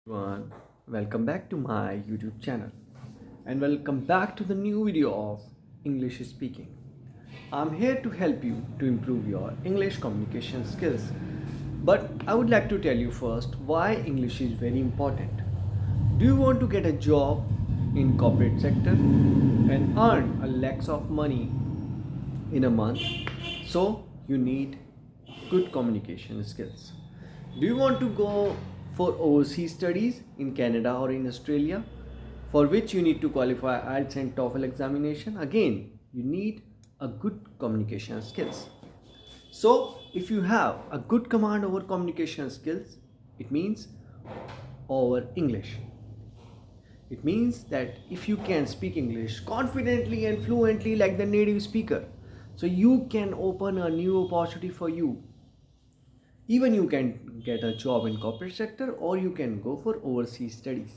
Everyone, welcome back to my YouTube channel and welcome back to the new video of English speaking. I'm here to help you to improve your English communication skills. But I would like to tell you first why English is very important. Do you want to get a job in corporate sector and earn a lakhs of money in a month? So you need good communication skills. Do you want to go for overseas studies in Canada or in Australia, for which you need to qualify IELTS and TOEFL examination? Again, you need a good communication skills. So, if you have a good command over communication skills, it means over English. It means that if you can speak English confidently and fluently like the native speaker, so you can open a new opportunity for you. Even you can get a job in corporate sector or you can go for overseas studies.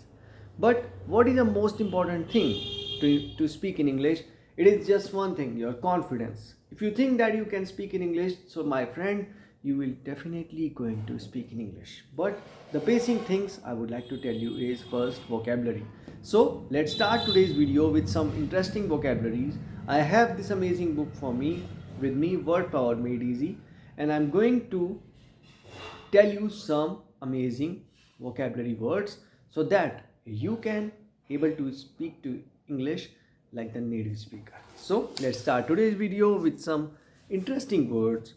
But what is the most important thing to speak in English? It is just one thing, your confidence. If you think that you can speak in English, so my friend, you will definitely going to speak in English. But the basic things I would like to tell you is first vocabulary. So let's start today's video with some interesting vocabularies. I have this amazing book for me with me, Word Power Made Easy, and I'm going to tell you some amazing vocabulary words so that you can able to speak to English like the native speaker. So let's start today's video with some interesting words.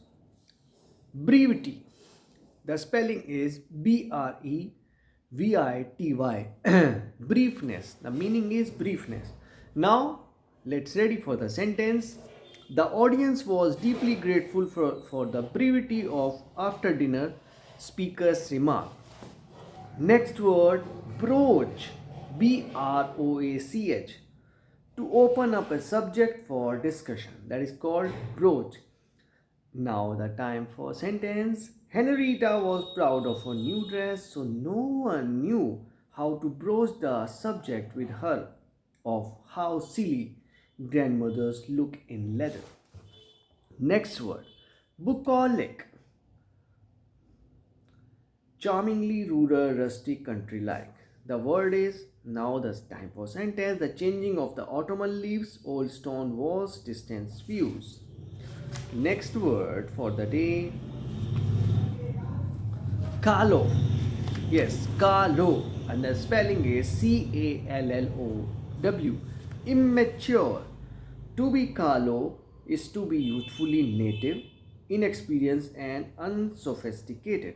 Brevity. The spelling is Brevity. Briefness. The meaning is briefness. Now let's ready for the sentence. The audience was deeply grateful for the brevity of after dinner speaker's remark. Next word, broach. Broach. To open up a subject for discussion. That is called broach. Now the time for sentence. Henrietta was proud of her new dress, so no one knew how to broach the subject with her of how silly grandmothers look in leather. Next word, bucolic. Charmingly rural, rustic, country-like. The word is now the time for sentence. The changing of the autumnal leaves, old stone walls, distant views. Next word for the day, callow. Yes, callow. And the spelling is Callow. Immature. To be callow is to be youthfully native, inexperienced, and unsophisticated.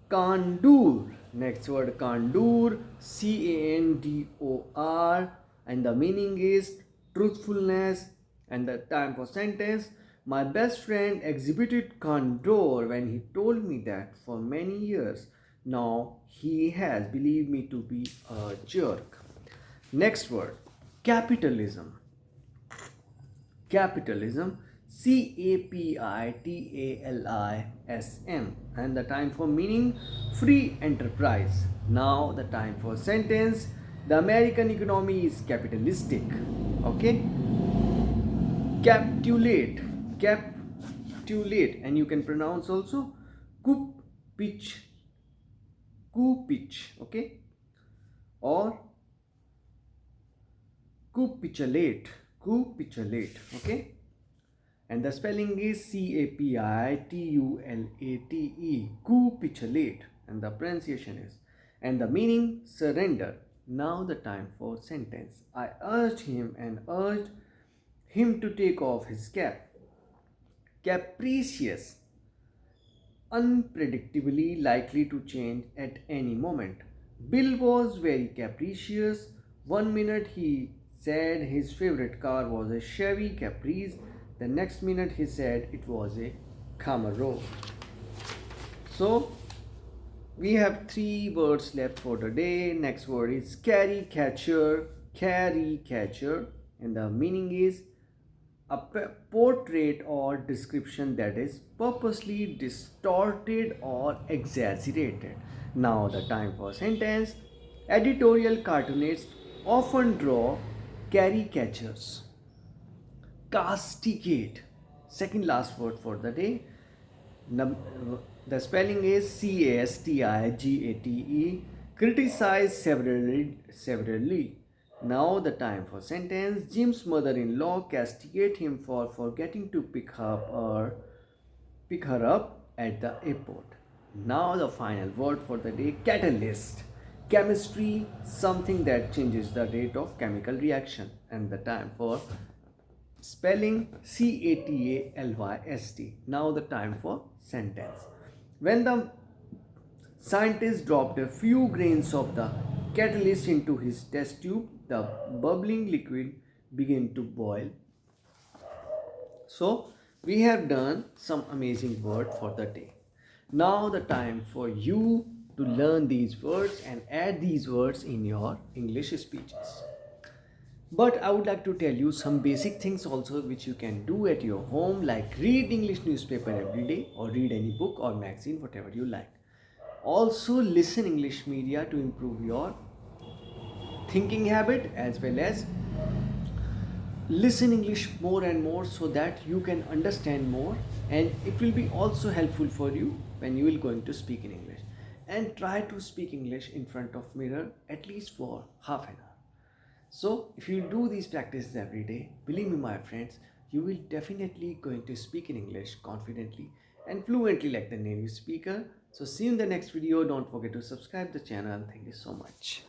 Kandur. Next word, Kandur. Candor. And the meaning is truthfulness. And the time for sentence. My best friend exhibited candor when he told me that for many years now he has believed me to be a jerk. Next word, capitalism. Capitalism. Capitalism. And the time for meaning, free enterprise. Now the time for sentence, the American economy is capitalistic. Okay, capitulate. Capitulate, and you can pronounce also coup pitch. Coup pitch. Okay, or capitulate. Capitulate. Okay, and the spelling is Capitulate. Capitulate, and the pronunciation is, and the meaning, surrender. Now the time for sentence. I urged him to take off his cap. Capricious. Unpredictably likely to change at any moment. Bill was very capricious. One minute he said his favorite car was a Chevy Caprice. The next minute he said it was a Camaro. So we have three words left for the day. Next word is carry catcher. Carry catcher, and the meaning is a portrait or description that is purposely distorted or exaggerated. Now the time for sentence. Editorial cartoonists often draw caricatures. Castigate. Second last word for the day. The spelling is Castigate. Criticized severely. Now the time for sentence. Jim's mother-in-law castigate him for forgetting to pick her up at the airport. Now the final word for the day, catalyst. Chemistry, something that changes the rate of chemical reaction. And the time for spelling, catalyst. Now the time for sentence. When the scientist dropped a few grains of the catalyst into his test tube, the bubbling liquid began to boil. So we have done some amazing word for the day. Now the time for you to learn these words and add these words in your English speeches. But I would like to tell you some basic things also which you can do at your home, like read English newspaper every day or read any book or magazine, whatever you like. Also listen English media to improve your thinking habit, as well as listen English more and more so that you can understand more, and it will be also helpful for you when you will going to speak in English. And try to speak English in front of mirror at least for half an hour. So if you do these practices every day, believe me my friends, you will definitely going to speak in English confidently and fluently like the native speaker. So see you in the next video. Don't forget to subscribe the channel. Thank you so much.